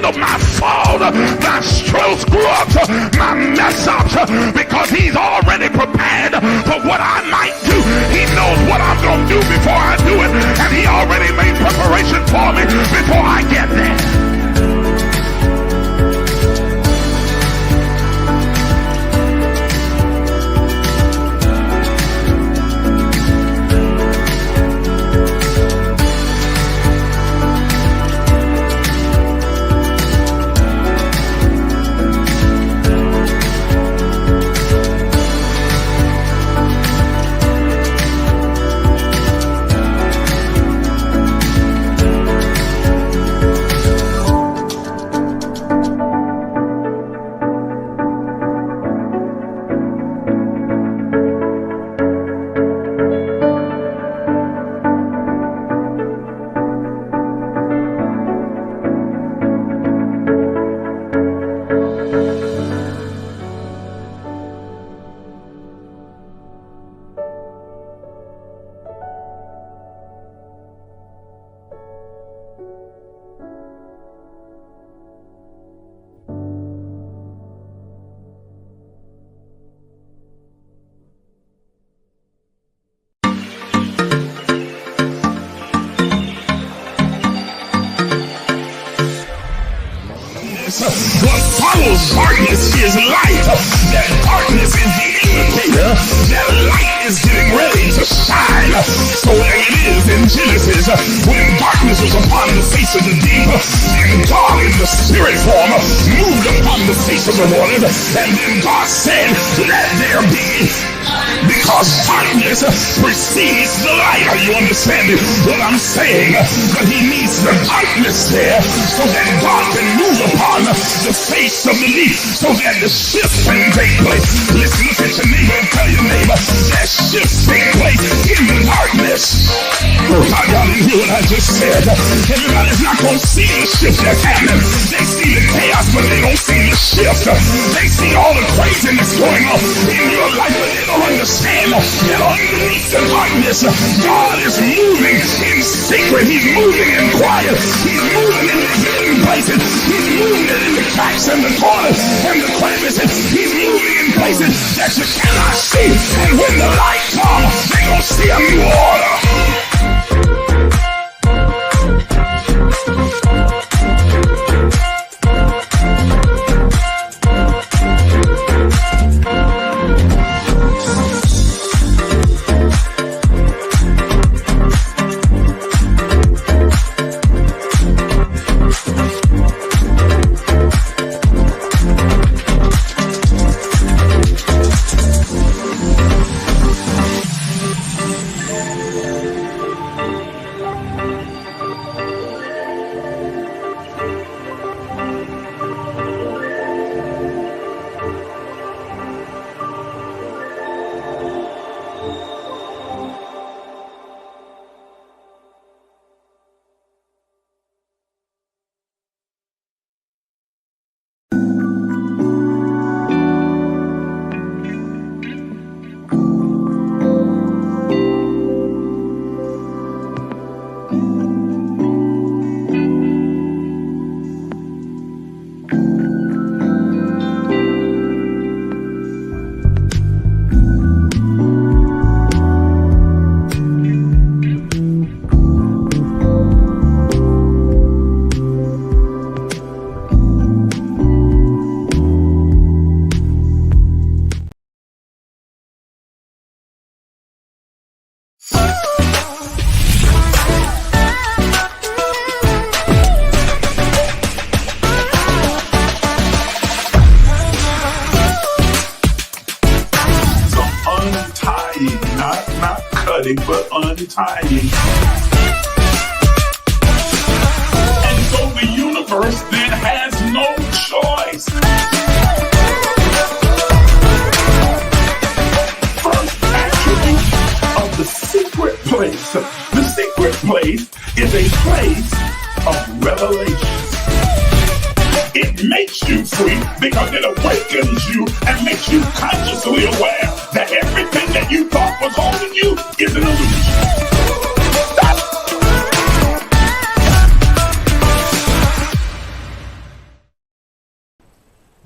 handle my fault, my strokes, grubs, my mess ups, because he's already prepared for what I might do. He knows what I'm going to do before I do it, and he already made preparation for me before I get there. What follows darkness is light. That darkness is the indicator that light is getting ready to shine. So there it is in Genesis, when darkness was upon the face of the deep, and God in the spirit form moved upon the face of the waters, and then God said, let there be. Because darkness precedes the light. Are you understanding what I'm saying? But he needs the darkness there so that God can move upon the face of the deep, so that the shift can take place. Listen, look at your neighbor and tell your neighbor that shift take place in the darkness. Oh, God, y'all didn't hear what I just said. Everybody's not going to see the shift that's happening. They see the chaos, but they don't see the shift. They see all the craziness going on in your life, but they don't understand that underneath the darkness, God is moving in secret. He's moving in quiet. He's moving in the hidden places. He's moving in the cracks and the corners and the crevices. He's moving in places that you cannot see. And when the light comes, they're going to see a new order. But untying. And so the universe then has no choice. First attribute of the secret place. The secret place is a place of revelation. It makes you free because it awakens you and makes you consciously aware that everything that you thought was holding you is an illusion.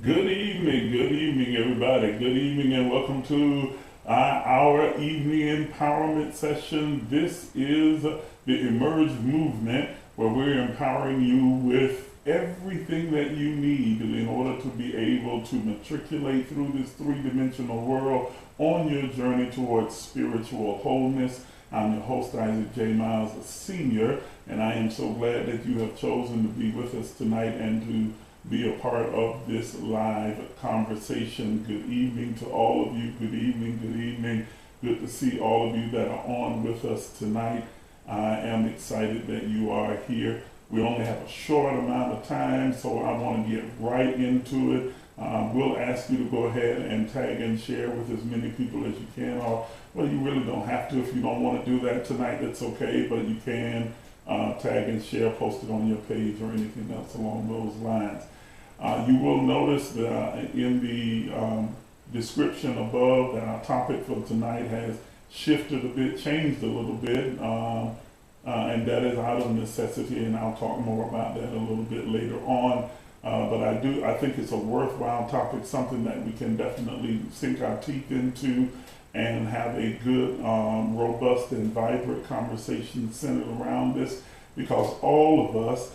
Good evening, everybody. Good evening, and welcome to our evening empowerment session. This is the Emerge movement, where we're empowering you with everything that you need in order to be able to matriculate through this three-dimensional world on your journey towards spiritual wholeness. I'm your host, Isaac J. Miles, a senior, and I am so glad that you have chosen to be with us tonight and to be a part of this live conversation. Good evening to all of you. Good evening, good evening. Good to see all of you that are on with us tonight. I am excited that you are here. We only have a short amount of time, so I want to get right into it. We'll ask you to go ahead and tag and share with as many people as you can, or well, you really don't have to. If you don't want to do that tonight, that's okay, but you can tag and share, post it on your page or anything else along those lines. You will notice that in the description above that our topic for tonight has shifted a bit, changed a little bit, and that is out of necessity, and I'll talk more about that a little bit later on. But I think it's a worthwhile topic, something that we can definitely sink our teeth into and have a good, robust and vibrant conversation centered around this, because all of us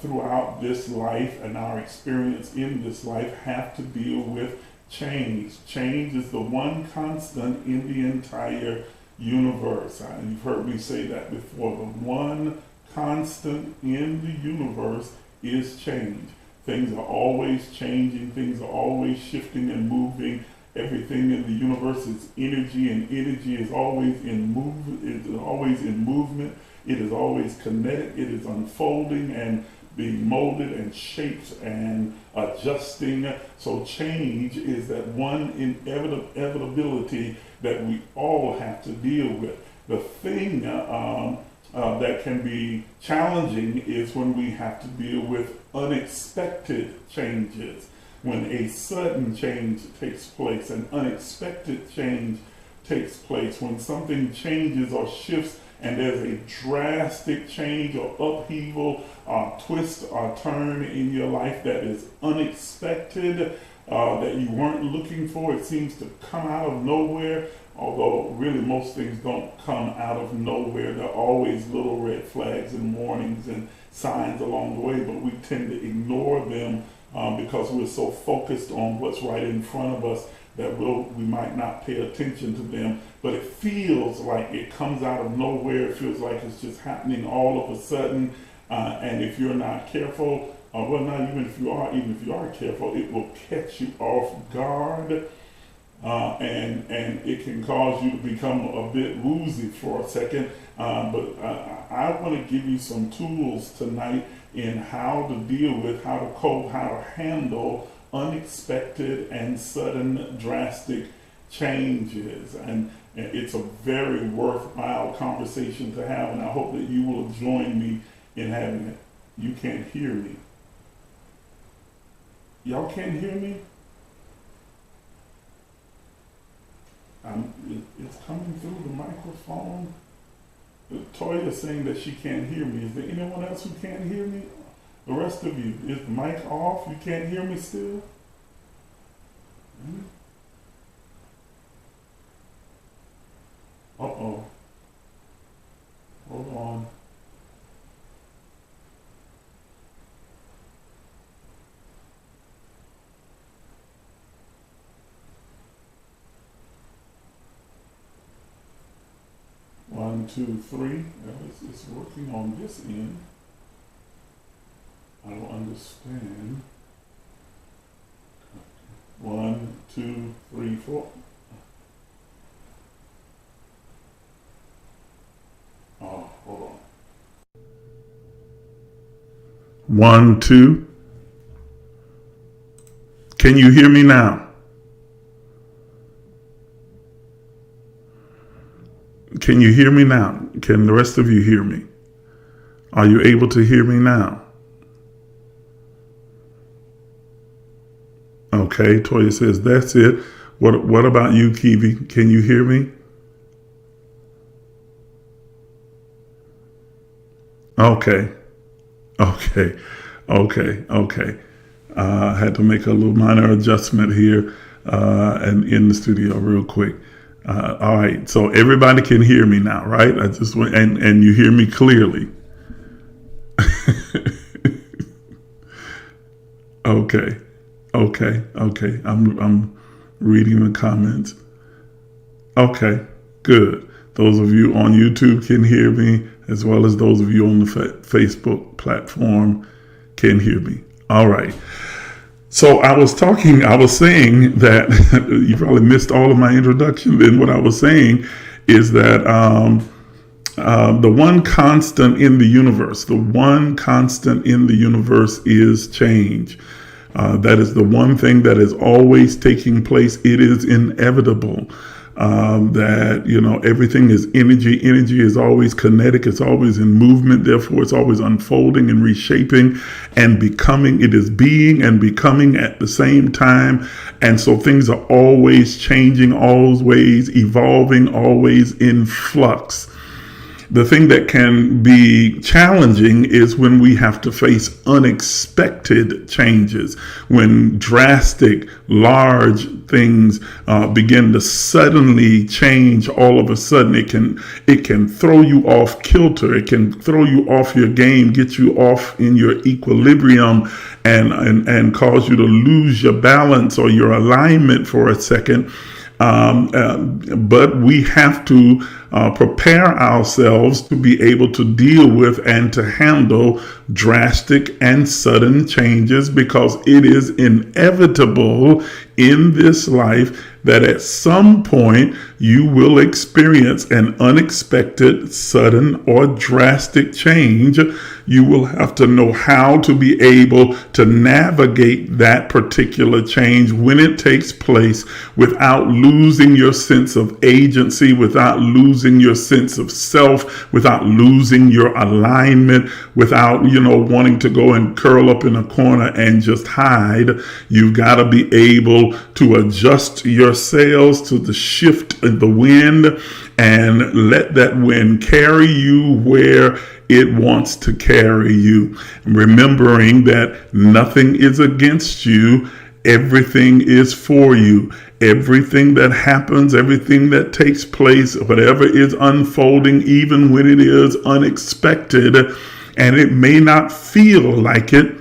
throughout this life and our experience in this life have to deal with change. Change is the one constant in the entire universe. You've heard me say that before. The one constant in the universe is change. Things are always changing. Things are always shifting and moving. Everything in the universe is energy, and energy is always in movement. It is always in movement. It is always kinetic. It is unfolding and being molded and shaped and adjusting. So change is that one inevitability that we all have to deal with. The thing that can be challenging is when we have to deal with unexpected changes. When a sudden change takes place, an unexpected change takes place, when something changes or shifts and there's a drastic change or upheaval, twist or turn in your life that is unexpected, that you weren't looking for. It seems to come out of nowhere, although really most things don't come out of nowhere. There are always little red flags and warnings and signs along the way, but we tend to ignore them because we're so focused on what's right in front of us that we might not pay attention to them. But it feels like it comes out of nowhere. It feels like it's just happening all of a sudden. And if you're not careful, well, not even if you are careful, it will catch you off guard. And it can cause you to become a bit woozy for a second. But I want to give you some tools tonight in how to deal with, how to cope, how to handle unexpected and sudden drastic changes. And it's a very worthwhile conversation to have, and I hope that you will join me in having it. You can't hear me. Y'all can't hear me? It's coming through the microphone. Toya is saying that she can't hear me. Is there anyone else who can't hear me? The rest of you, is the mic off? You can't hear me still? Uh-oh. Hold on. One, two, three. It's working on this end. I don't understand. 1, 2, 3, 4. Oh, hold on. 1, 2. Can you hear me now? Can you hear me now? Can the rest of you hear me? Are you able to hear me now? Okay, Toya says that's it. What about you, Kiwi? Can you hear me? Okay. Had to make a little minor adjustment here and in the studio real quick. All right, so everybody can hear me now, right? I just went and you hear me clearly. Okay. I'm reading the comments. Okay, good. Those of you on YouTube can hear me, as well as those of you on the Facebook platform can hear me. All right. So I was saying that you probably missed all of my introduction. Then what I was saying is that the one constant in the universe, is change. That is the one thing that is always taking place. It is inevitable. That, everything is energy. Energy is always kinetic. It's always in movement. Therefore, it's always unfolding and reshaping and becoming. It is being and becoming at the same time. And so things are always changing, always evolving, always in flux. The thing that can be challenging is when we have to face unexpected changes, when drastic, large things begin to suddenly change all of a sudden. It can throw you off kilter. It can throw you off your game, get you off in your equilibrium and cause you to lose your balance or your alignment for a second. But we have to prepare ourselves to be able to deal with and to handle drastic and sudden changes, because it is inevitable in this life that at some point you will experience an unexpected, sudden, or drastic change. You will have to know how to be able to navigate that particular change when it takes place without losing your sense of agency, without losing your sense of self, without losing your alignment, without, wanting to go and curl up in a corner and just hide. You've got to be able to adjust your sails to the shift in the wind and let that wind carry you where it wants to carry you. Remembering that nothing is against you, everything is for you. Everything that happens, everything that takes place, whatever is unfolding, even when it is unexpected and it may not feel like it,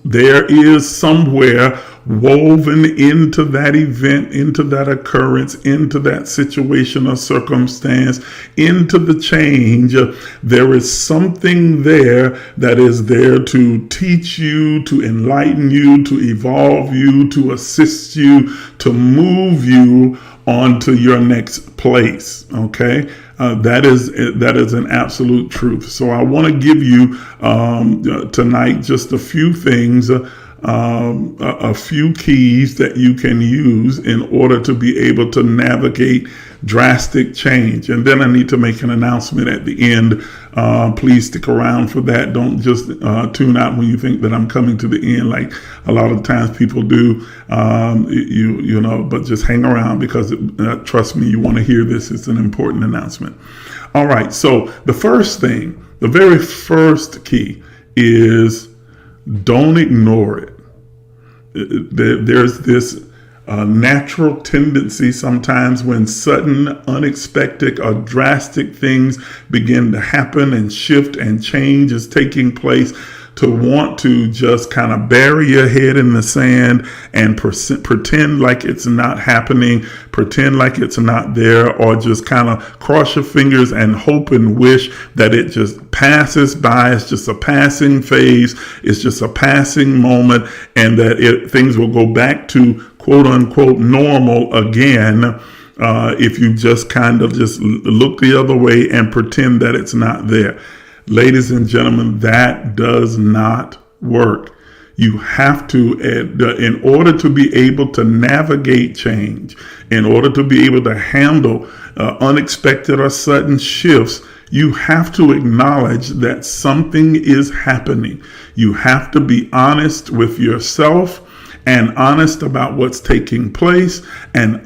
there is somewhere woven into that event, into that occurrence, into that situation or circumstance, into the change, there is something there that is there to teach you, to enlighten you, to evolve you, to assist you, to move you onto your next place. Okay. That is an absolute truth. So I want to give you tonight just a few things, a few keys that you can use in order to be able to navigate drastic change. And then I need to make an announcement at the end. Please stick around for that. Don't just tune out when you think that I'm coming to the end, like a lot of times people do. But just hang around, because trust me, you want to hear this. It's an important announcement. All right. So the very first key is don't ignore it. There's this natural tendency sometimes when sudden, unexpected, or drastic things begin to happen and shift and change is taking place, to want to just kind of bury your head in the sand and pretend like it's not happening, pretend like it's not there, or just kind of cross your fingers and hope and wish that it just passes by. It's just a passing phase. It's just a passing moment, and that things will go back to quote unquote normal again. If you just kind of just look the other way and pretend that it's not there. Ladies and gentlemen, that does not work. You have to, in order to be able to navigate change, in order to be able to handle unexpected or sudden shifts, you have to acknowledge that something is happening. You have to be honest with yourself and honest about what's taking place, and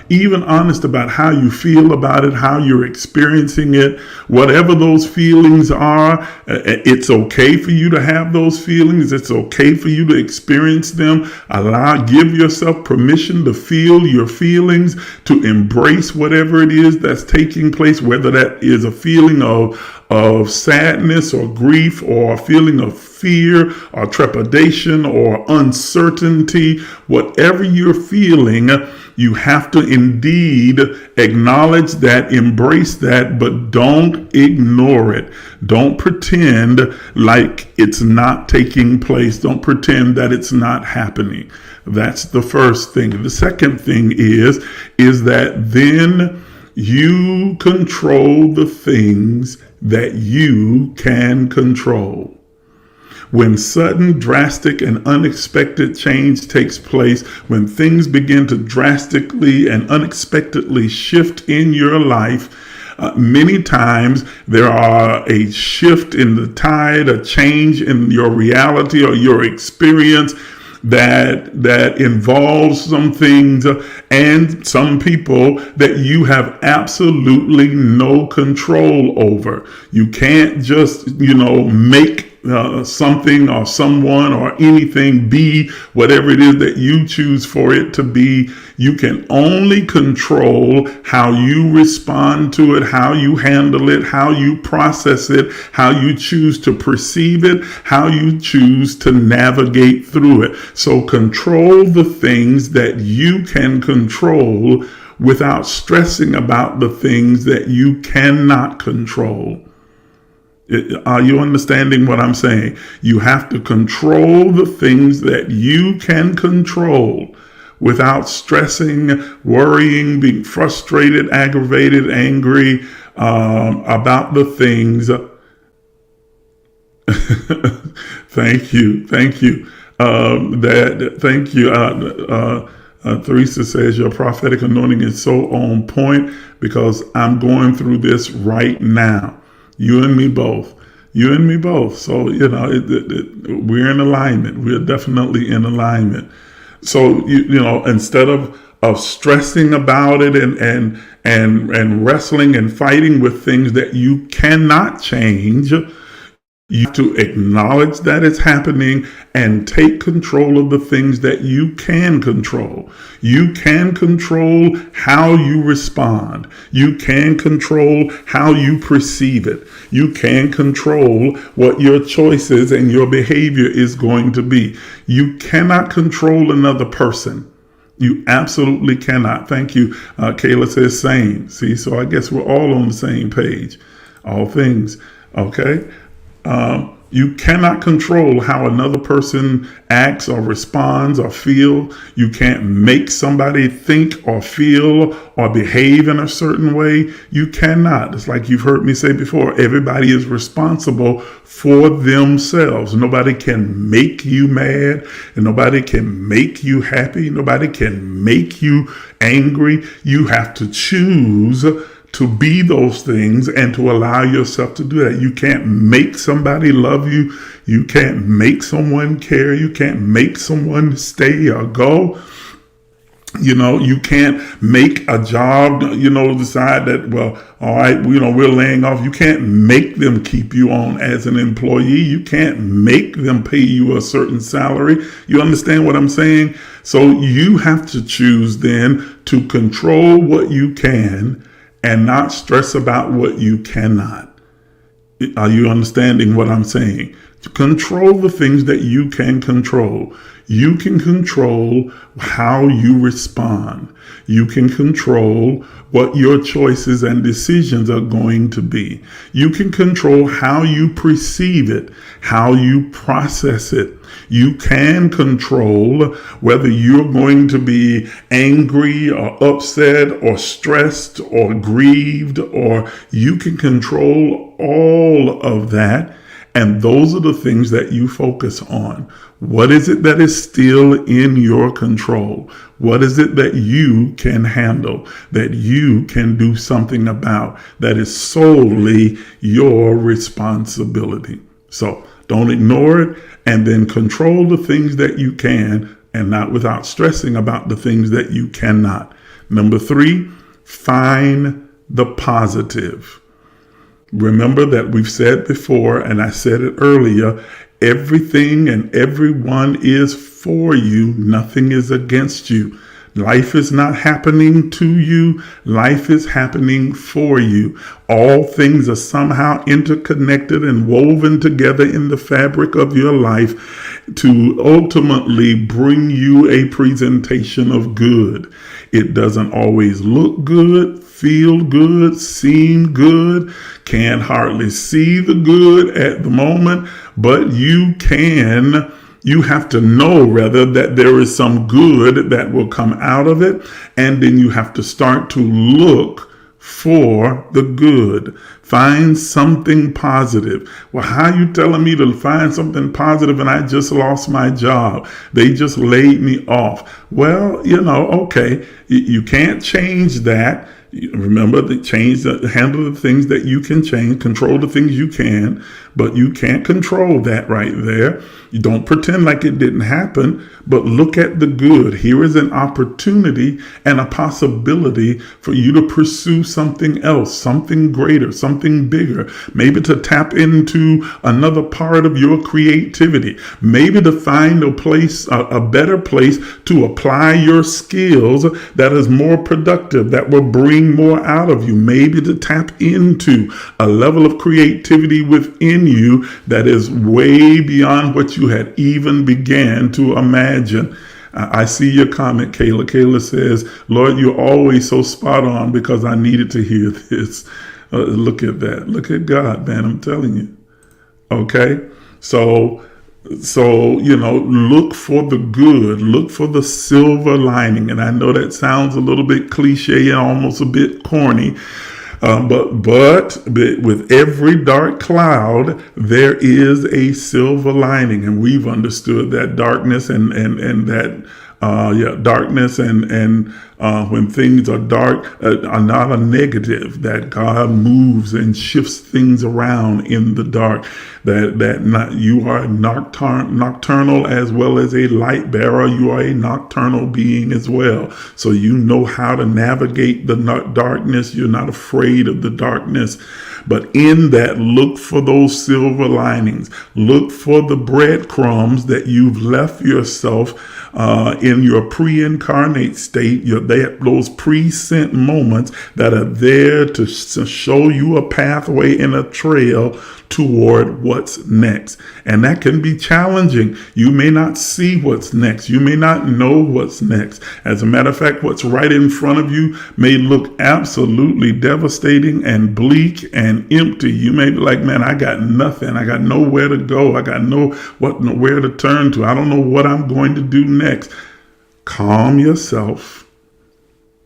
even honest about how you feel about it, how you're experiencing it, whatever those feelings are. It's okay for you to have those feelings. It's okay for you to experience them. Give yourself permission to feel your feelings, to embrace whatever it is that's taking place, whether that is a feeling of sadness or grief, or a feeling of fear or trepidation or uncertainty. Whatever you're feeling, you have to indeed acknowledge that, embrace that, but don't ignore it. Don't pretend like it's not taking place. Don't pretend that it's not happening. That's the first thing. The second thing is that then you control the things that you can control. When sudden, drastic, and unexpected change takes place, when things begin to drastically and unexpectedly shift in your life, many times there are a shift in the tide, a change in your reality or your experience that involves some things and some people that you have absolutely no control over. You can't just, make something or someone or anything be whatever it is that you choose for it to be. You can only control how you respond to it, how you handle it, how you process it, how you choose to perceive it, how you choose to navigate through it. So control the things that you can control without stressing about the things that you cannot control. Are you understanding what I'm saying? You have to control the things that you can control without stressing, worrying, being frustrated, aggravated, angry about the things. Thank you. Theresa says your prophetic anointing is so on point because I'm going through this right now. You and me both. So, we're in alignment. We're definitely in alignment. So, instead of stressing about it and wrestling and fighting with things that you cannot change, you have to acknowledge that it's happening and take control of the things that you can control. You can control how you respond. You can control how you perceive it. You can control what your choices and your behavior is going to be. You cannot control another person. You absolutely cannot. Thank you. Kayla says same. See, so I guess we're all on the same page. All things. Okay. You cannot control how another person acts or responds or feel. You can't make somebody think or feel or behave in a certain way. You cannot. It's like you've heard me say before, everybody is responsible for themselves. Nobody can make you mad, and nobody can make you happy. Nobody can make you angry. You have to choose to be those things and to allow yourself to do that. You can't make somebody love you. You can't make someone care. You can't make someone stay or go. You can't make a job, decide that, well, all right, we're laying off. You can't make them keep you on as an employee. You can't make them pay you a certain salary. You understand what I'm saying? So you have to choose then to control what you can and not stress about what you cannot. Are you understanding what I'm saying? To control the things that you can control. You can control how you respond. You can control what your choices and decisions are going to be. You can control how you perceive it, how you process it. You can control whether you're going to be angry or upset or stressed or grieved, or you can control all of that. And those are the things that you focus on. What is it that is still in your control? What is it that you can handle, that you can do something about, that is solely your responsibility? So don't ignore it, and then control the things that you can and not without stressing about the things that you cannot. Number 3, find the positive. Remember that we've said before, and I said it earlier, everything and everyone is for you. Nothing is against you. Life is not happening to you. Life is happening for you. All things are somehow interconnected and woven together in the fabric of your life to ultimately bring you a presentation of good. It doesn't always look good, feel good, seem good, can't hardly see the good at the moment, but you have to know rather that there is some good that will come out of it. And then you have to start to look for the good. Find something positive. Well, how are you telling me to find something positive and I just lost my job? They just laid me off. Well, okay, you can't change that. Remember, handle the things that you can change, control the things you can, but you can't control that right there. You don't pretend like it didn't happen, but look at the good. Here is an opportunity and a possibility for you to pursue something else, something greater, something bigger, maybe to tap into another part of your creativity, maybe to find a better place to apply your skills that is more productive, that will bring more out of you, maybe to tap into a level of creativity within you that is way beyond what you had even began to imagine. I see your comment, Kayla. Kayla says, Lord, you're always so spot on because I needed to hear this. Look at that. Look at God, man. I'm telling you. Okay. So, look for the good, look for the silver lining. And I know that sounds a little bit cliche and almost a bit corny. But with every dark cloud, there is a silver lining, and we've understood that darkness and that darkness and when things are dark are not a negative. That God moves and shifts things around in the dark. You are nocturnal as well as a light bearer. You are a nocturnal being as well. So you know how to navigate the darkness. You're not afraid of the darkness. But in that, look for those silver linings. Look for the breadcrumbs that you've left yourself in your pre-incarnate state, those pre-sent moments that are there to show you a pathway and a trail toward what's next. And that can be challenging. You may not see what's next. You may not know what's next. As a matter of fact, what's right in front of you may look absolutely devastating and bleak and empty. You may be like, man, I got nothing. I got nowhere to go. I got nowhere to turn to. I don't know what I'm going to do next. Calm yourself,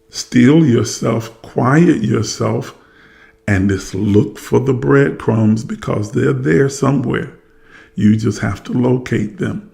still yourself, quiet yourself, and just look for the breadcrumbs because they're there somewhere. You just have to locate them.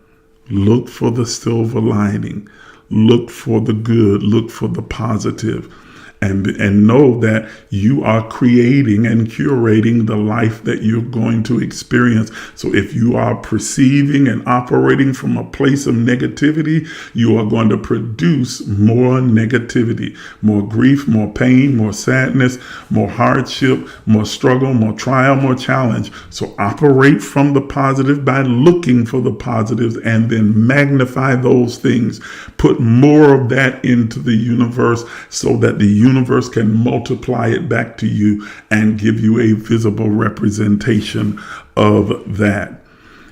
Look for the silver lining. Look for the good. Look for the positive. And know that you are creating and curating the life that you're going to experience. So if you are perceiving and operating from a place of negativity, you are going to produce more negativity, more grief, more pain, more sadness, more hardship, more struggle, more trial, more challenge. So operate from the positive by looking for the positives and then magnify those things. Put more of that into the universe so that the universe can multiply it back to you and give you a visible representation of that.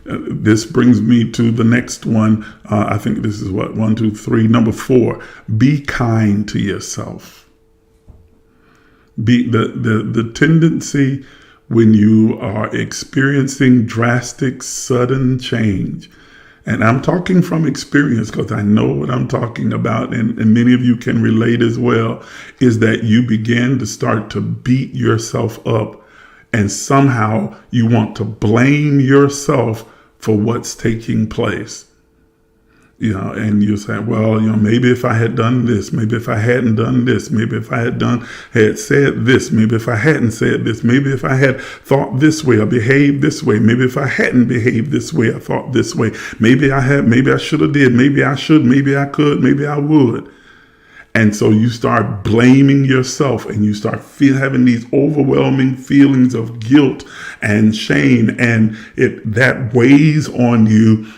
This brings me to the next one. I think this is 1, 2, 3. Number 4, be kind to yourself. Be the tendency when you are experiencing drastic, sudden change. And I'm talking from experience because I know what I'm talking about, and many of you can relate as well, is that you begin to start to beat yourself up, and somehow you want to blame yourself for what's taking place. And you say, well, maybe if I had done this, maybe if I hadn't done this, maybe if I had said this, maybe if I hadn't said this, maybe if I had thought this way or behaved this way, maybe if I hadn't behaved this way or thought this way, maybe I should have did, maybe I should, maybe I could, maybe I would. And so you start blaming yourself, and you start having these overwhelming feelings of guilt and shame, and that weighs on you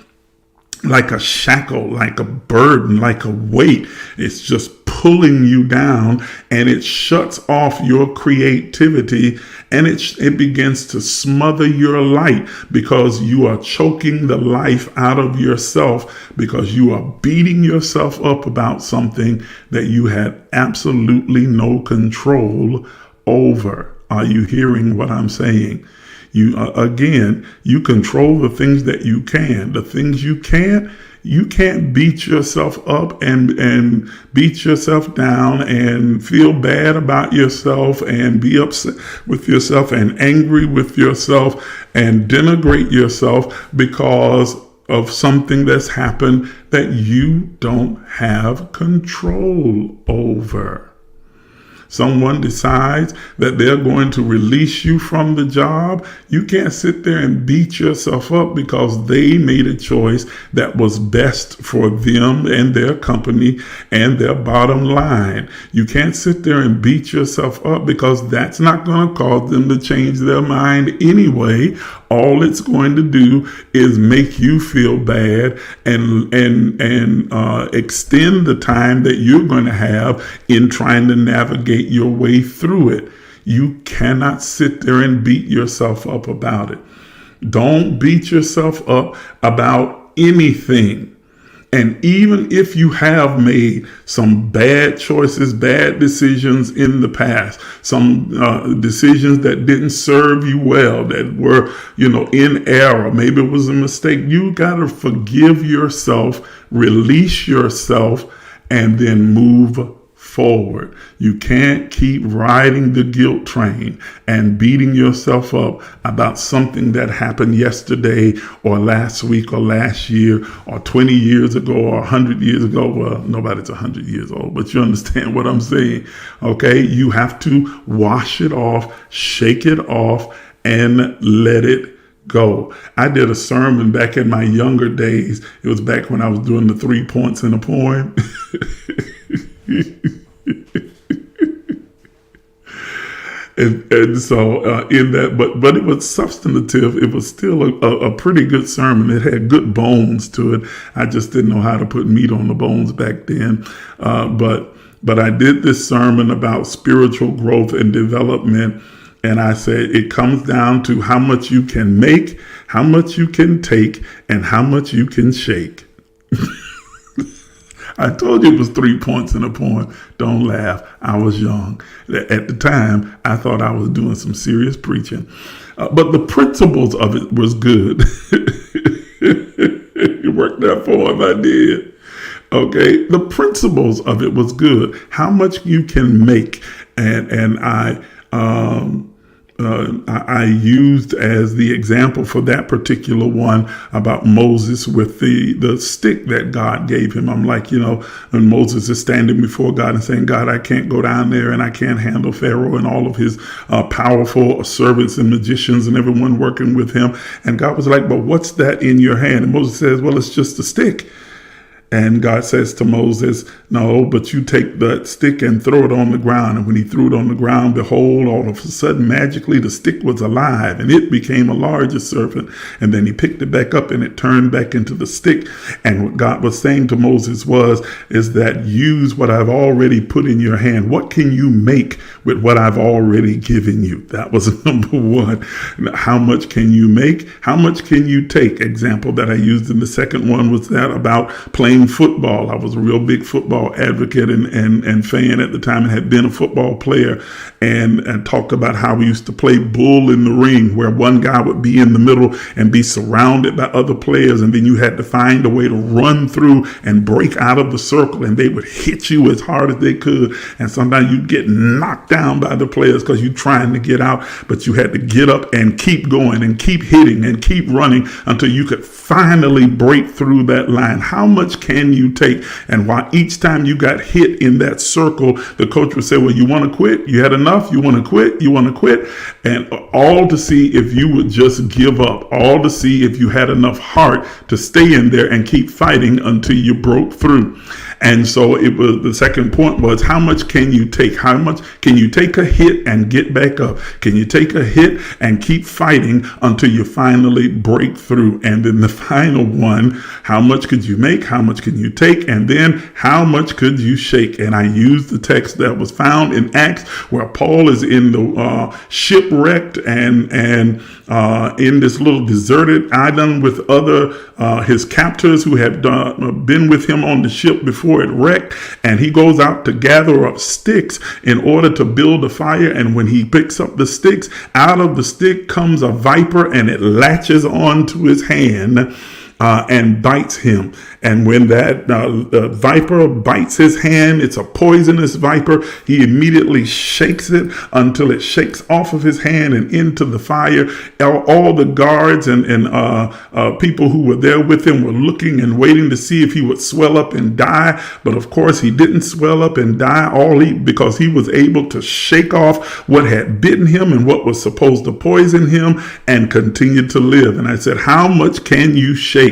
like a shackle, like a burden, like a weight. It's just pulling you down, and it shuts off your creativity, and it begins to smother your light, because you are choking the life out of yourself, because you are beating yourself up about something that you had absolutely no control over. Are you hearing what I'm saying? You control the things that you can. The things you can't beat yourself up and beat yourself down and feel bad about yourself and be upset with yourself and angry with yourself and denigrate yourself because of something that's happened that you don't have control over. Someone decides that they're going to release you from the job. You can't sit there and beat yourself up because they made a choice that was best for them and their company and their bottom line. You can't sit there and beat yourself up because that's not going to cause them to change their mind anyway. All it's going to do is make you feel bad and extend the time that you're going to have in trying to navigate your way through it. You cannot sit there and beat yourself up about it. Don't beat yourself up about anything. And even if you have made some bad choices, bad decisions in the past, some decisions that didn't serve you well, that were, in error, maybe it was a mistake, you got to forgive yourself, release yourself, and then move forward. You can't keep riding the guilt train and beating yourself up about something that happened yesterday or last week or last year or 20 years ago or 100 years ago. Well, nobody's 100 years old, but you understand what I'm saying. Okay, you have to wash it off, shake it off, and let it go. I did a sermon back in my younger days. It was back when I was doing the 3 points in a poem. And so in that, but it was substantive. It was still a pretty good sermon. It had good bones to it. I just didn't know how to put meat on the bones back then. But I did this sermon about spiritual growth and development. And I said, it comes down to how much you can make, how much you can take, and how much you can shake. I told you it was 3 points in a poem. Don't laugh. I was young. At the time, I thought I was doing some serious preaching. But the principles of it was good. It worked out for him. I did. Okay. The principles of it was good. How much you can make. And I used as the example for that particular one about Moses with the stick that God gave him. I'm like, when Moses is standing before God and saying, God, I can't go down there and I can't handle Pharaoh and all of his powerful servants and magicians and everyone working with him. And God was like, but what's that in your hand? And Moses says, well, it's just a stick. And God says to Moses, no, but you take that stick and throw it on the ground. And when he threw it on the ground, behold, all of a sudden, magically, the stick was alive and it became a larger serpent. And then he picked it back up and it turned back into the stick. And what God was saying to Moses is that use what I've already put in your hand. What can you make with what I've already given you? That was number one. How much can you make? How much can you take? Example that I used in the second one was that about playing football. I was a real big football advocate and fan at the time and had been a football player and talked about how we used to play bull in the ring, where one guy would be in the middle and be surrounded by other players, and then you had to find a way to run through and break out of the circle, and they would hit you as hard as they could, and sometimes you'd get knocked down by the players because you're trying to get out, but you had to get up and keep going and keep hitting and keep running until you could finally break through that line. How much can you take? And why each time you got hit in that circle, the coach would say, well, you want to quit? You had enough? You want to quit? You want to quit? And all to see if you would just give up, all to see if you had enough heart to stay in there and keep fighting until you broke through. And so it was, the second point was, how much can you take? How much can you take a hit and get back up? Can you take a hit and keep fighting until you finally break through? And then the final one, how much could you make? How much can you take? And then how much could you shake? And I used the text that was found in Acts, where Paul is in the shipwrecked and in this little deserted island with other his captors who had been with him on the ship before it wrecked, and he goes out to gather up sticks in order to build a fire. And when he picks up the sticks, out of the stick comes a viper, and it latches onto his hand and bites him. And when that viper bites his hand, it's a poisonous viper. He immediately shakes it until it shakes off of his hand and into the fire. All the guards and people who were there with him were looking and waiting to see if he would swell up and die. But of course, he didn't swell up and die, because he was able to shake off what had bitten him and what was supposed to poison him and continue to live. And I said, how much can you shake?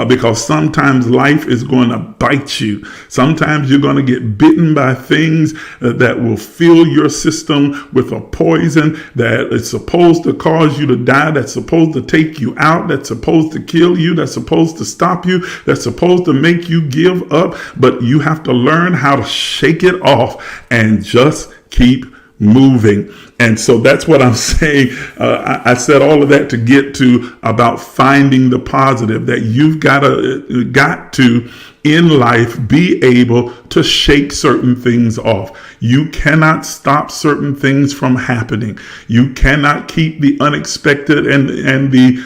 Because sometimes life is going to bite you. Sometimes you're going to get bitten by things that will fill your system with a poison that is supposed to cause you to die, that's supposed to take you out, that's supposed to kill you, that's supposed to stop you, that's supposed to make you give up. But you have to learn how to shake it off and just keep moving. And so that's what I'm saying. I said all of that to get to about finding the positive, that you've got to in life be able to shake certain things off. You cannot stop certain things from happening. You cannot keep the unexpected and the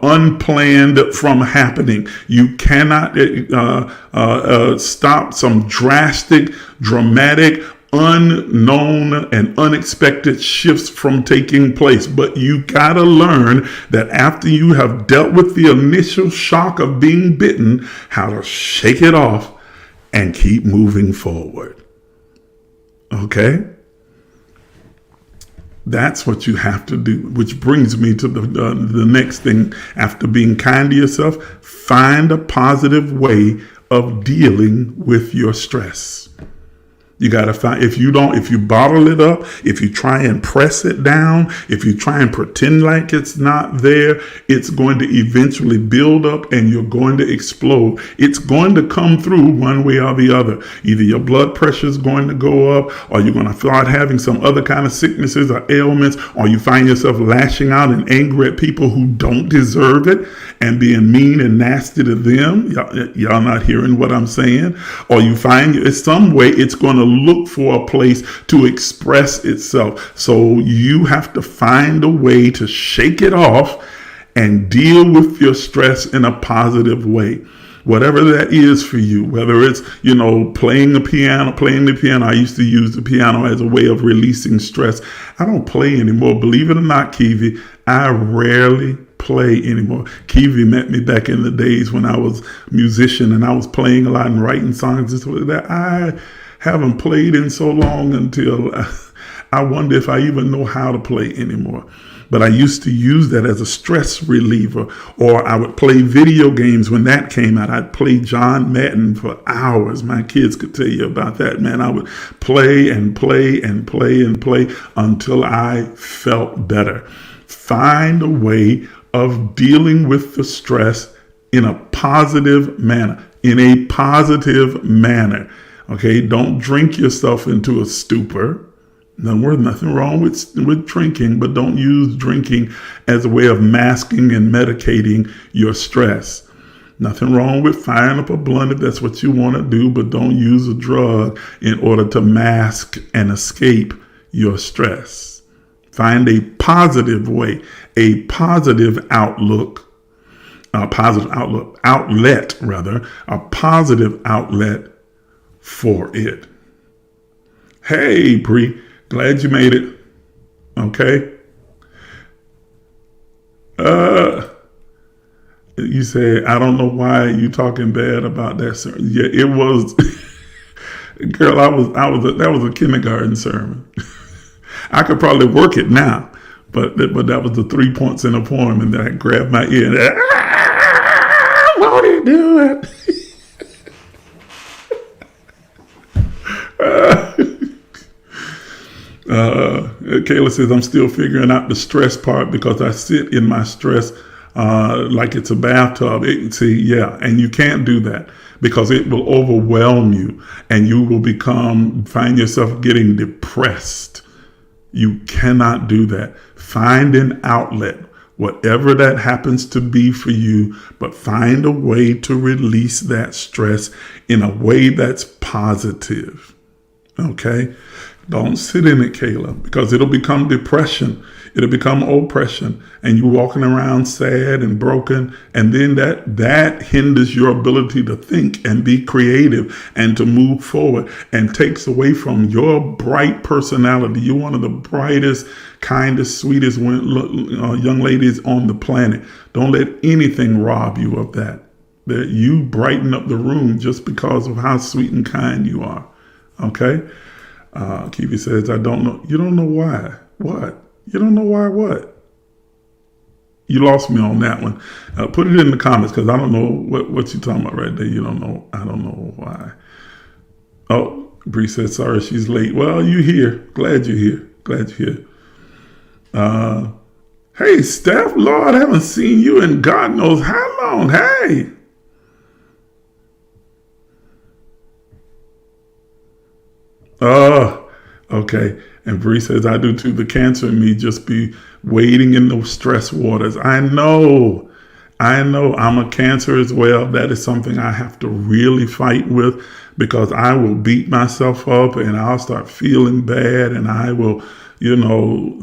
unplanned from happening. You cannot stop some drastic, dramatic, unknown and unexpected shifts from taking place. But you gotta learn that after you have dealt with the initial shock of being bitten, how to shake it off and keep moving forward. Okay? That's what you have to do, which brings me to the next thing. After being kind to yourself, find a positive way of dealing with your stress. You got to find, if you bottle it up, if you try and press it down, if you try and pretend like it's not there, it's going to eventually build up and you're going to explode. It's going to come through one way or the other. Either your blood pressure is going to go up, or you're going to start having some other kind of sicknesses or ailments, or you find yourself lashing out and angry at people who don't deserve it and being mean and nasty to them. Y'all not hearing what I'm saying? Or you find in some way it's going to look for a place to express itself. So you have to find a way to shake it off and deal with your stress in a positive way. Whatever that is for you, whether it's, playing the piano. I used to use the piano as a way of releasing stress. I don't play anymore. Believe it or not, Kiwi, I rarely play anymore. Kiwi met me back in the days when I was a musician and I was playing a lot and writing songs and stuff like that. I haven't played in so long until I wonder if I even know how to play anymore. But I used to use that as a stress reliever, or I would play video games when that came out. I'd play John Madden for hours. My kids could tell you about that, man. I would play and play and play and play until I felt better. Find a way of dealing with the stress in a positive manner, Okay, don't drink yourself into a stupor. There's nothing wrong with drinking, but don't use drinking as a way of masking and medicating your stress. Nothing wrong with firing up a blunt if that's what you want to do, but don't use a drug in order to mask and escape your stress. Find a positive way, a positive outlet, a positive outlet for it. Hey, Bree, glad you made it. Okay. You said, I don't know why you talking bad about that sermon. Yeah, it was, girl, that was a kindergarten sermon. I could probably work it now, but that was the 3 points in a poem, and then I grabbed my ear and, what are you doing? Kayla says, I'm still figuring out the stress part because I sit in my stress like it's a bathtub. And you can't do that because it will overwhelm you and you will find yourself getting depressed. You cannot do that. Find an outlet, whatever that happens to be for you, but find a way to release that stress in a way that's positive. Okay? Don't sit in it, Kayla, because it'll become depression. It'll become oppression, and you're walking around sad and broken, and then that hinders your ability to think and be creative and to move forward, and takes away from your bright personality. You're one of the brightest, kindest, sweetest young ladies on the planet. Don't let anything rob you of that. That you brighten up the room just because of how sweet and kind you are. Okay? Kiwi says, I don't know. You don't know why. What? You don't know why what? You lost me on that one. Put it in the comments because I don't know what you're talking about right there. You don't know. I don't know why. Oh, Bree says, sorry she's late. Well, you're here. Glad you're here. Glad you're here. Hey, Steph, Lord, I haven't seen you in God knows how long. Hey. Oh, okay. And Bree says, I do too. The cancer in me just be wading in those stress waters. I know. I'm a cancer as well. That is something I have to really fight with because I will beat myself up and I'll start feeling bad and I will,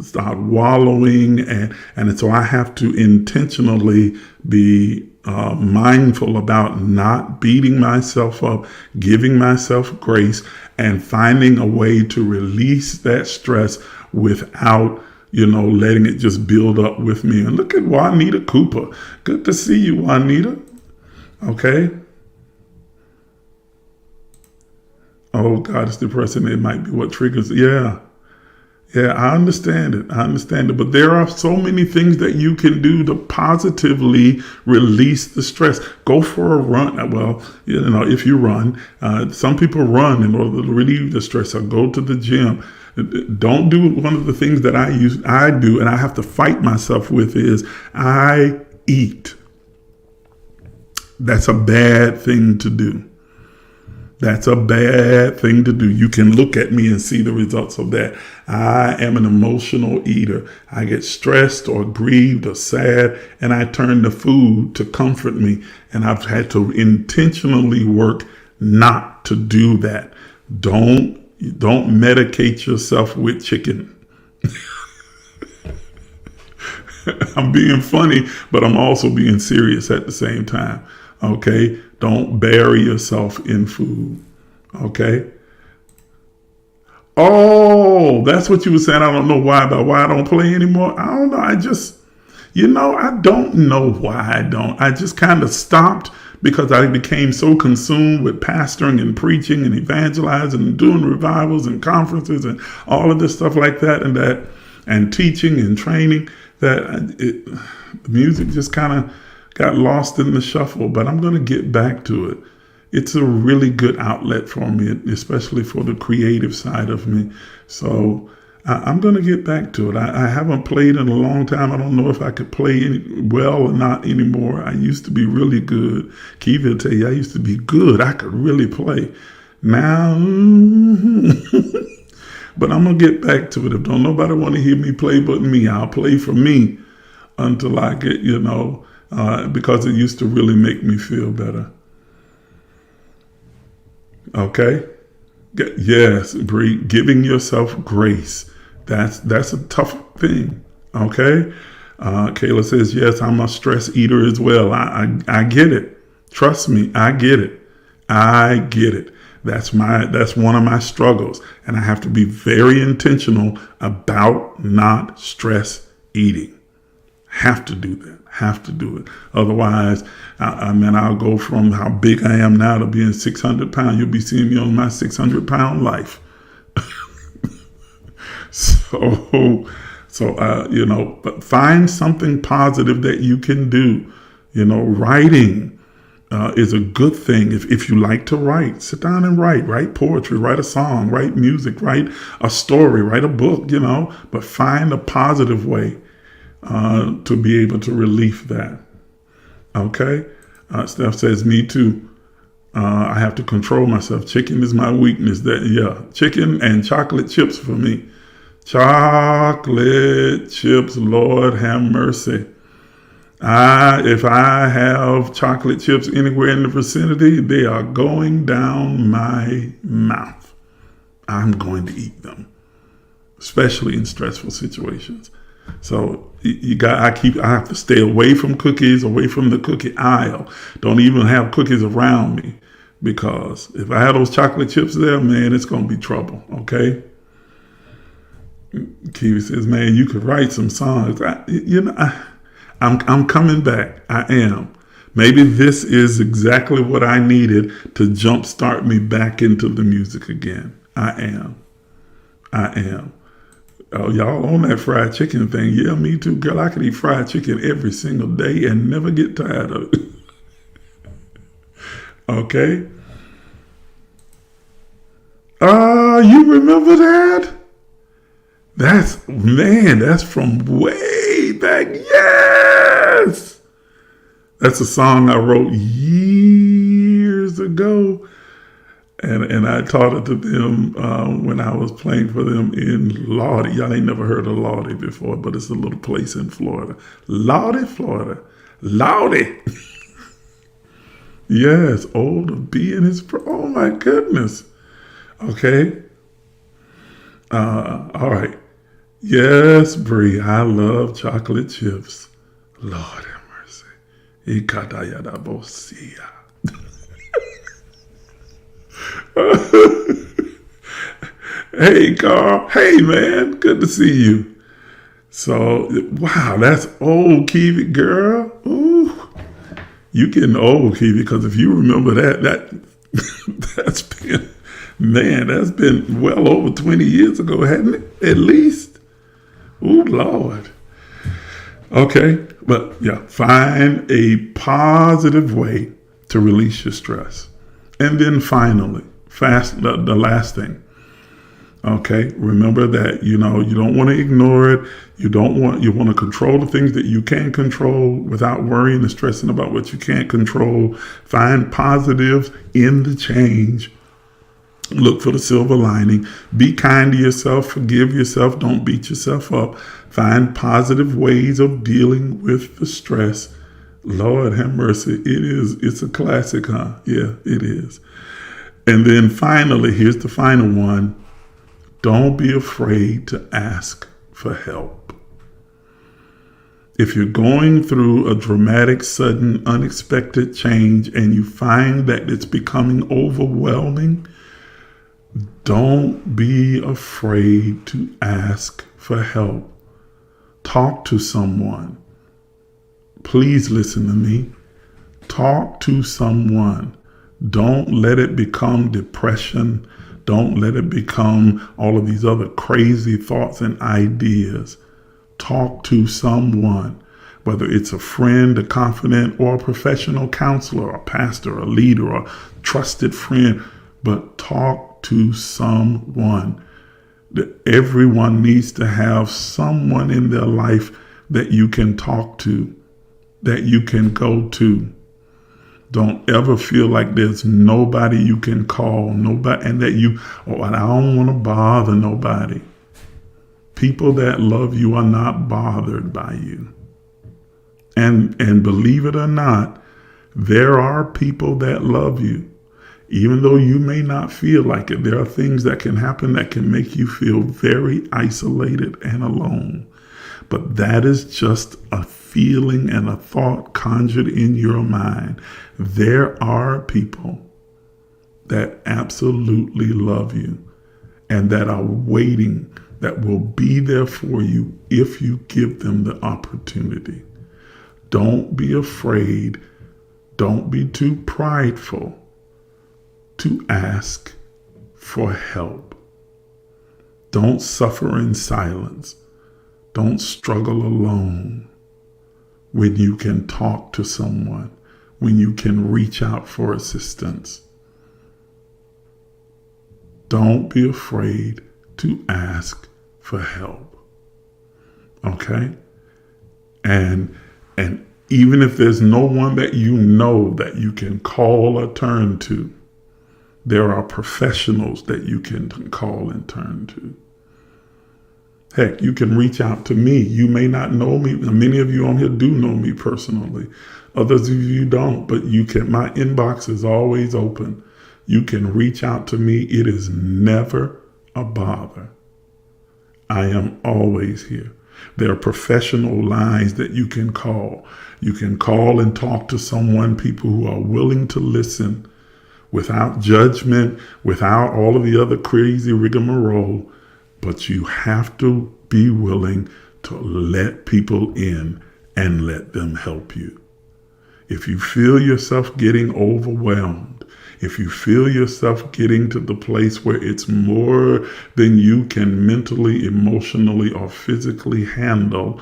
start wallowing. And so I have to intentionally be mindful about not beating myself up, giving myself grace, and finding a way to release that stress without, letting it just build up with me. And look at Juanita Cooper. Good to see you, Juanita. Okay. Oh, God, it's depressing. It might be what triggers. Yeah. Yeah, I understand it. But there are so many things that you can do to positively release the stress. Go for a run. Well, if you run, some people run in order to relieve the stress or go to the gym. Don't do one of the things that I do, and I have to fight myself with is I eat. That's a bad thing to do. That's a bad thing to do. You can look at me and see the results of that. I am an emotional eater. I get stressed or grieved or sad, and I turn to food to comfort me. And I've had to intentionally work not to do that. Don't medicate yourself with chicken. I'm being funny, but I'm also being serious at the same time. Okay? Don't bury yourself in food. Okay? Oh, that's what you were saying. I don't know why I don't play anymore. I don't know. I don't know why I don't. I just kind of stopped because I became so consumed with pastoring and preaching and evangelizing and doing revivals and conferences and all of this stuff like that and teaching and training that the music just kind of got lost in the shuffle, but I'm going to get back to it. It's a really good outlet for me, especially for the creative side of me. So I'm going to get back to it. I haven't played in a long time. I don't know if I could play well or not anymore. I used to be really good. Kiva will tell you, I used to be good. I could really play. Now, but I'm going to get back to it. If don't nobody want to hear me play but me, I'll play for me until I get, because it used to really make me feel better. Okay? Yes, Bree, giving yourself grace. That's a tough thing. Okay? Kayla says, yes, I'm a stress eater as well. I get it. Trust me, I get it. I get it. That's one of my struggles. And I have to be very intentional about not stress eating. Have to do that. Have to do it. Otherwise, I'll go from how big I am now to being 600 pounds. You'll be seeing me on my 600-pound life. But find something positive that you can do. Writing is a good thing. If you like to write, sit down and write poetry, write a song, write music, write a story, write a book, but find a positive way to be able to relieve that. Okay? Steph says, me too. I have to control myself. Chicken is my weakness. Chicken and chocolate chips for me. Chocolate chips, Lord have mercy. If I have chocolate chips anywhere in the vicinity, they are going down my mouth. I'm going to eat them, especially in stressful situations. So I have to stay away from cookies, away from the cookie aisle. Don't even have cookies around me, because if I have those chocolate chips there, man, it's going to be trouble. Okay. Kiwi says, man, you could write some songs. I'm coming back. I am. Maybe this is exactly what I needed to jumpstart me back into the music again. I am. Oh, y'all on that fried chicken thing? Yeah, me too, girl. I could eat fried chicken every single day and never get tired of it. Okay. You remember that? That's from way back. Yes. That's a song I wrote years ago. And I taught it to them when I was playing for them in Lodi. Y'all ain't never heard of Lodi before, but it's a little place in Florida. Lodi, Florida. Lodi. Yes, old of being his. Oh my goodness. Okay. All right. Yes, Bree, I love chocolate chips. Lord have mercy. Ikadayadabosia. Hey, Carl. Hey, man. Good to see you. So, wow, that's old, Kiwi girl. Ooh, you getting old, Kiwi, because if you remember that's been well over 20 years ago, hasn't it? At least. Ooh, Lord. Okay, but yeah, find a positive way to release your stress. And then finally, the last thing. Okay, remember that, you don't want to ignore it. You want to control the things that you can control without worrying and stressing about what you can't control. Find positives in the change. Look for the silver lining. Be kind to yourself. Forgive yourself. Don't beat yourself up. Find positive ways of dealing with the stress. Lord have mercy. It's a classic, huh? Yeah, it is. And then finally, here's the final one. Don't be afraid to ask for help. If you're going through a dramatic, sudden, unexpected change and you find that it's becoming overwhelming, don't be afraid to ask for help. Talk to someone. Please listen to me. Talk to someone. Don't let it become depression. Don't let it become all of these other crazy thoughts and ideas. Talk to someone, whether it's a friend, a confidant, or a professional counselor, a pastor, a leader, a trusted friend, but talk to someone. Everyone needs to have someone in their life that you can talk to, that you can go to. Don't ever feel like there's nobody you can call, nobody, and that I don't want to bother nobody. People that love you are not bothered by you. And believe it or not, there are people that love you. Even though you may not feel like it, there are things that can happen that can make you feel very isolated and alone. But that is just a feeling and a thought conjured in your mind. There are people that absolutely love you and that are waiting, that will be there for you if you give them the opportunity. Don't be afraid. Don't be too prideful to ask for help. Don't suffer in silence. Don't struggle alone when you can talk to someone, when you can reach out for assistance. Don't be afraid to ask for help. Okay? And even if there's no one that you know that you can call or turn to, there are professionals that you can call and turn to. Heck, you can reach out to me. You may not know me. Many of you on here do know me personally. Others of you don't, but you can. My inbox is always open. You can reach out to me. It is never a bother. I am always here. There are professional lines that you can call. You can call and talk to someone, people who are willing to listen without judgment, without all of the other crazy rigmarole. But you have to be willing to let people in and let them help you. If you feel yourself getting overwhelmed, if you feel yourself getting to the place where it's more than you can mentally, emotionally, or physically handle,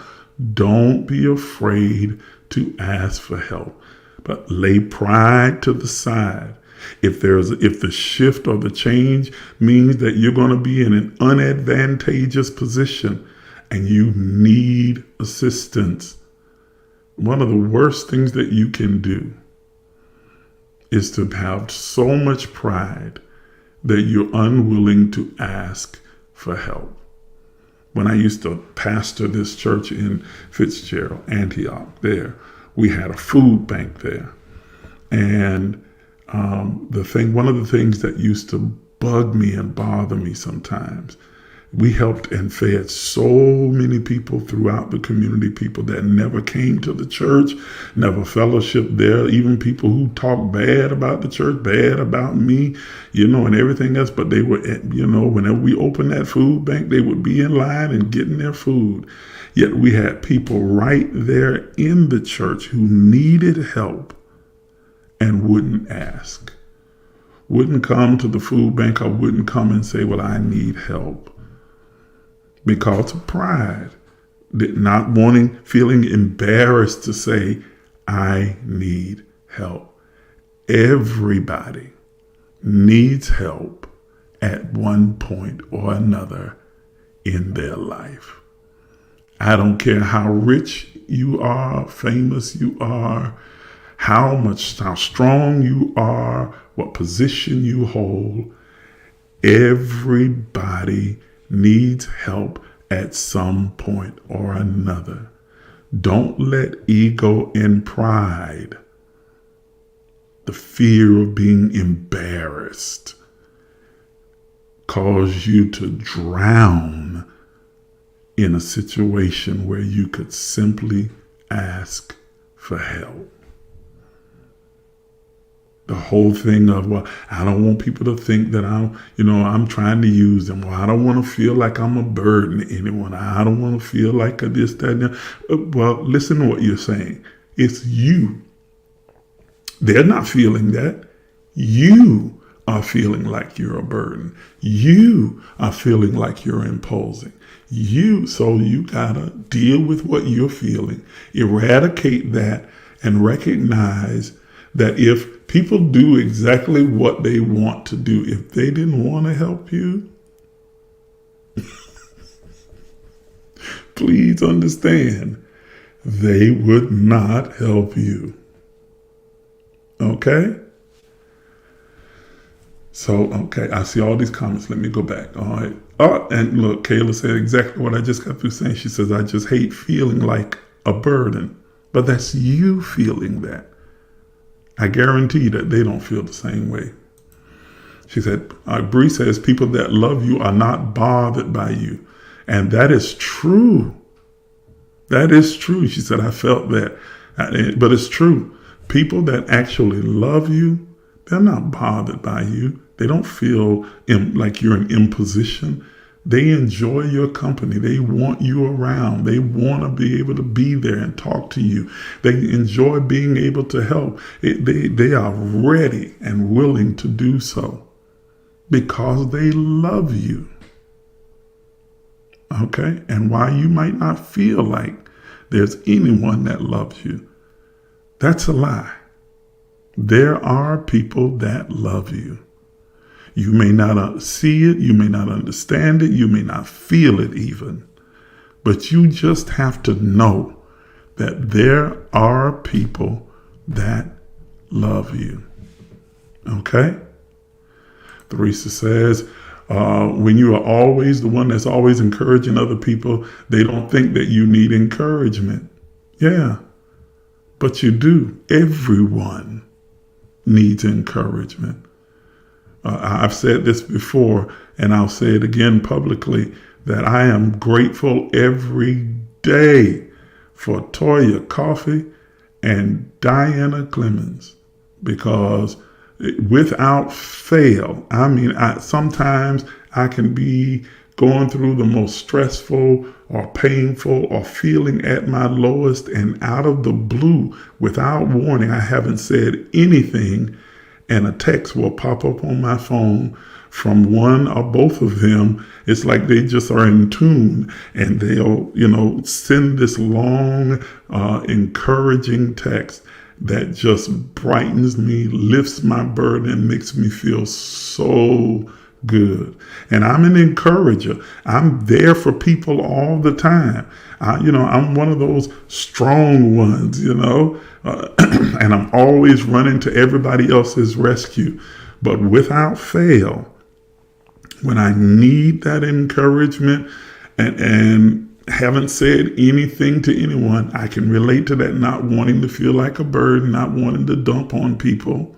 don't be afraid to ask for help. But lay pride to the side. If the shift or the change means that you're going to be in an unadvantageous position and you need assistance, one of the worst things that you can do is to have so much pride that you're unwilling to ask for help. When I used to pastor this church in Fitzgerald, Antioch, we had a food bank there. And one of the things that used to bug me and bother me sometimes, we helped and fed so many people throughout the community, people that never came to the church, never fellowshiped there, even people who talked bad about the church, bad about me, and everything else. But they were, whenever we opened that food bank, they would be in line and getting their food. Yet we had people right there in the church who needed help and wouldn't ask, wouldn't come to the food bank, or wouldn't come and say, well, I need help. Because of pride, not wanting, feeling embarrassed to say, I need help. Everybody needs help at one point or another in their life. I don't care how rich you are, famous you are, how strong you are, what position you hold. Everybody needs help at some point or another. Don't let ego and pride, the fear of being embarrassed, cause you to drown in a situation where you could simply ask for help. The whole thing of, well, I don't want people to think that I'm trying to use them. Well, I don't want to feel like I'm a burden to anyone. I don't want to feel like this, that, and that. Well, listen to what you're saying. It's you. They're not feeling that. You are feeling like you're a burden. You are feeling like you're imposing. So you gotta deal with what you're feeling, eradicate that, and recognize that if people do exactly what they want to do, if they didn't want to help you, please understand, they would not help you. Okay? So, okay, I see all these comments. Let me go back. All right. Oh, and look, Kayla said exactly what I just got through saying. She says, I just hate feeling like a burden. But that's you feeling that. I guarantee that they don't feel the same way. She said, Bree says, people that love you are not bothered by you. And that is true. That is true. She said, I felt that. But it's true. People that actually love you, they're not bothered by you. They don't feel like you're an imposition. They enjoy your company. They want you around. They want to be able to be there and talk to you. They enjoy being able to help. They are ready and willing to do so because they love you. Okay? And while you might not feel like there's anyone that loves you, that's a lie. There are people that love you. You may not see it, you may not understand it, you may not feel it even, but you just have to know that there are people that love you. Okay? Teresa says, when you are always the one that's always encouraging other people, they don't think that you need encouragement. Yeah, but you do. Everyone needs encouragement. I've said this before, and I'll say it again publicly, that I am grateful every day for Toya Coffee and Diana Clemens, because without fail, sometimes I can be going through the most stressful or painful or feeling at my lowest, and out of the blue, without warning, I haven't said anything, and a text will pop up on my phone from one or both of them. It's like they just are in tune, and they'll, send this long, encouraging text that just brightens me, lifts my burden, and makes me feel so good. And I'm an encourager. I'm there for people all the time. I'm one of those strong ones, and I'm always running to everybody else's rescue. But without fail, when I need that encouragement and haven't said anything to anyone, I can relate to that, not wanting to feel like a burden, not wanting to dump on people.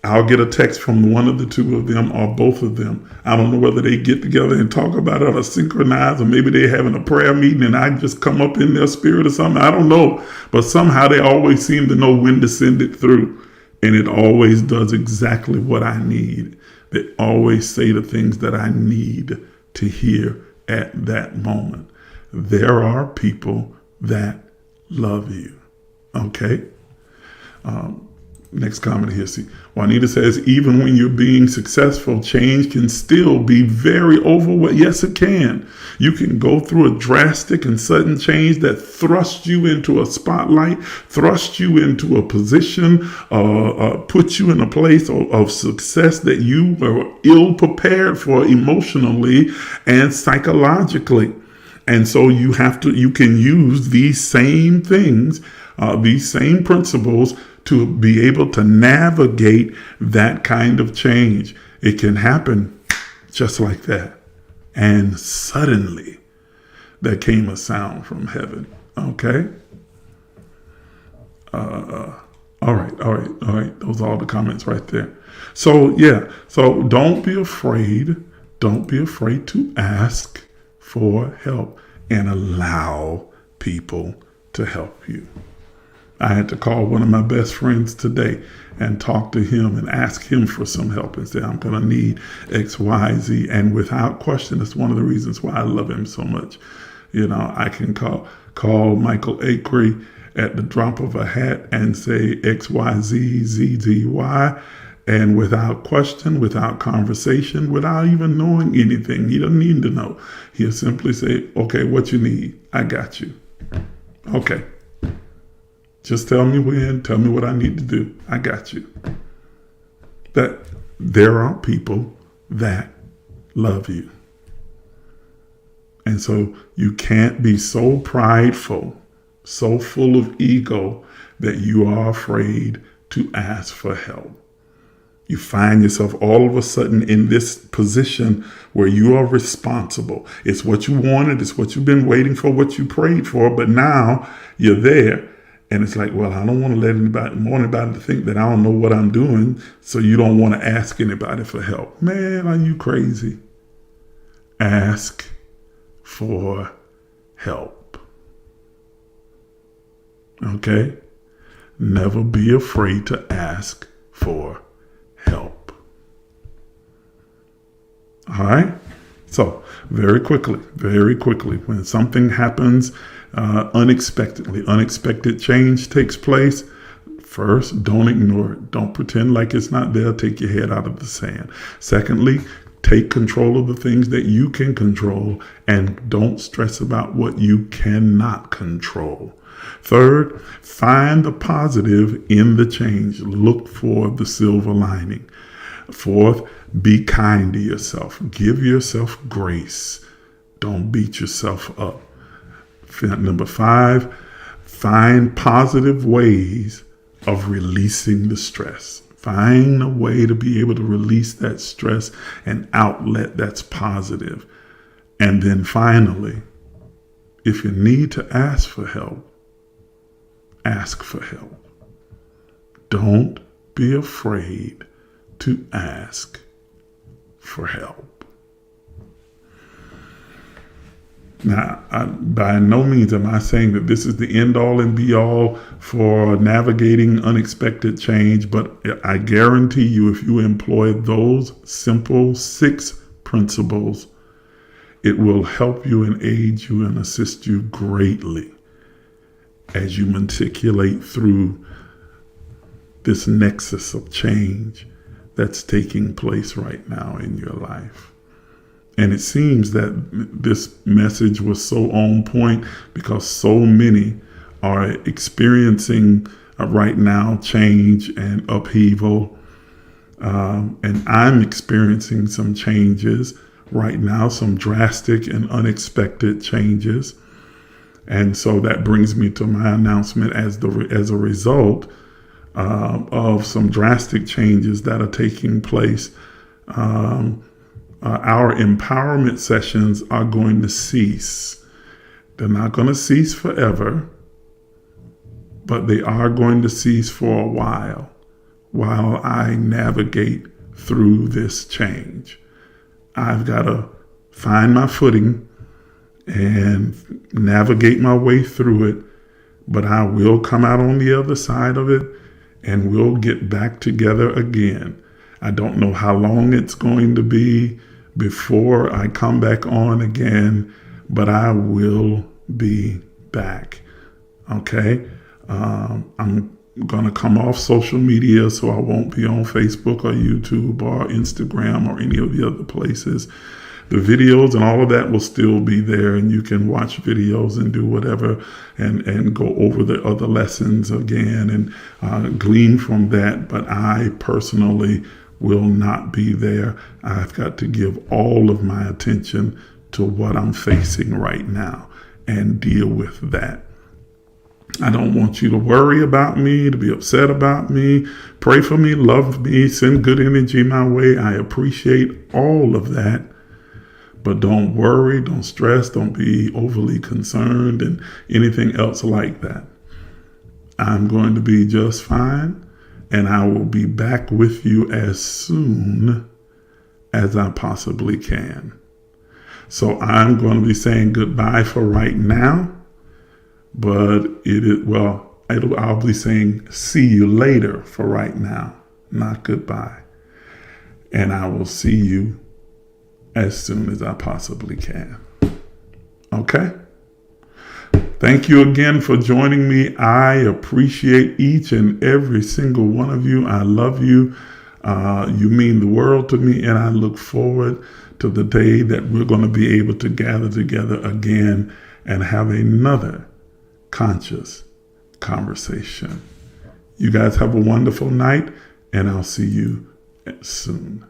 I'll get a text from one of the two of them or both of them. I don't know whether they get together and talk about it or synchronize, or maybe they're having a prayer meeting and I just come up in their spirit or something. I don't know. But somehow they always seem to know when to send it through. And it always does exactly what I need. They always say the things that I need to hear at that moment. There are people that love you. Okay? Next comment here. See, Juanita says, even when you're being successful, change can still be very overwhelming. Yes, it can. You can go through a drastic and sudden change that thrusts you into a spotlight, thrusts you into a position, puts you in a place of success that you were ill prepared for emotionally and psychologically. And so you can use these same things, these same principles to be able to navigate that kind of change. It can happen just like that. And suddenly there came a sound from heaven. Okay? All right. Those are all the comments right there. So don't be afraid. Don't be afraid to ask for help and allow people to help you. I had to call one of my best friends today and talk to him and ask him for some help and say, I'm going to need X, Y, Z. And without question, that's one of the reasons why I love him so much. I can call Michael Acree at the drop of a hat and say X, Y, Z, Z, Z, Y. And without question, without conversation, without even knowing anything, he doesn't need to know. He'll simply say, okay, what you need? I got you. Okay. Just tell me when, tell me what I need to do. I got you. That there are people that love you. And so you can't be so prideful, so full of ego that you are afraid to ask for help. You find yourself all of a sudden in this position where you are responsible. It's what you wanted. It's what you've been waiting for, what you prayed for. But now you're there. And it's like, well, I don't want to let anybody to think that I don't know what I'm doing. So you don't want to ask anybody for help. Man, are you crazy? Ask for help. Okay? Never be afraid to ask for help. All right. So very quickly, when something happens unexpected change takes place, first, don't ignore it. Don't pretend like it's not there. Take your head out of the sand. Secondly, take control of the things that you can control and don't stress about what you cannot control. Third, find the positive in the change. Look for the silver lining. Fourth, be kind to yourself. Give yourself grace. Don't beat yourself up. Number 5, find positive ways of releasing the stress. Find a way to be able to release that stress and outlet that's positive. And then finally, if you need to ask for help, ask for help. Don't be afraid to ask for help. Now, by no means am I saying that this is the end all and be all for navigating unexpected change, but I guarantee you if you employ those simple 6 principles, it will help you and aid you and assist you greatly as you matriculate through this nexus of change that's taking place right now in your life. And it seems that this message was so on point because so many are experiencing right now change and upheaval. And I'm experiencing some changes right now, some drastic and unexpected changes. And so that brings me to my announcement as a result of some drastic changes that are taking place. Our empowerment sessions are going to cease. They're not going to cease forever, but they are going to cease for a while I navigate through this change. I've got to find my footing and navigate my way through it, but I will come out on the other side of it and we'll get back together again. I don't know how long it's going to be before I come back on again, but I will be back. Okay? I'm going to come off social media, so I won't be on Facebook or YouTube or Instagram or any of the other places. The videos and all of that will still be there, and you can watch videos and do whatever and go over the other lessons again and glean from that. But I personally will not be there. I've got to give all of my attention to what I'm facing right now and deal with that. I don't want you to worry about me, to be upset about me. Pray for me, love me, send good energy my way. I appreciate all of that. But don't worry, don't stress, don't be overly concerned and anything else like that. I'm going to be just fine. And I will be back with you as soon as I possibly can. So I'm going to be saying goodbye for right now, but I'll be saying see you later for right now, not goodbye. And I will see you as soon as I possibly can. Okay? Thank you again for joining me. I appreciate each and every single one of you. I love you. You mean the world to me, and I look forward to the day that we're going to be able to gather together again and have another conscious conversation. You guys have a wonderful night, and I'll see you soon.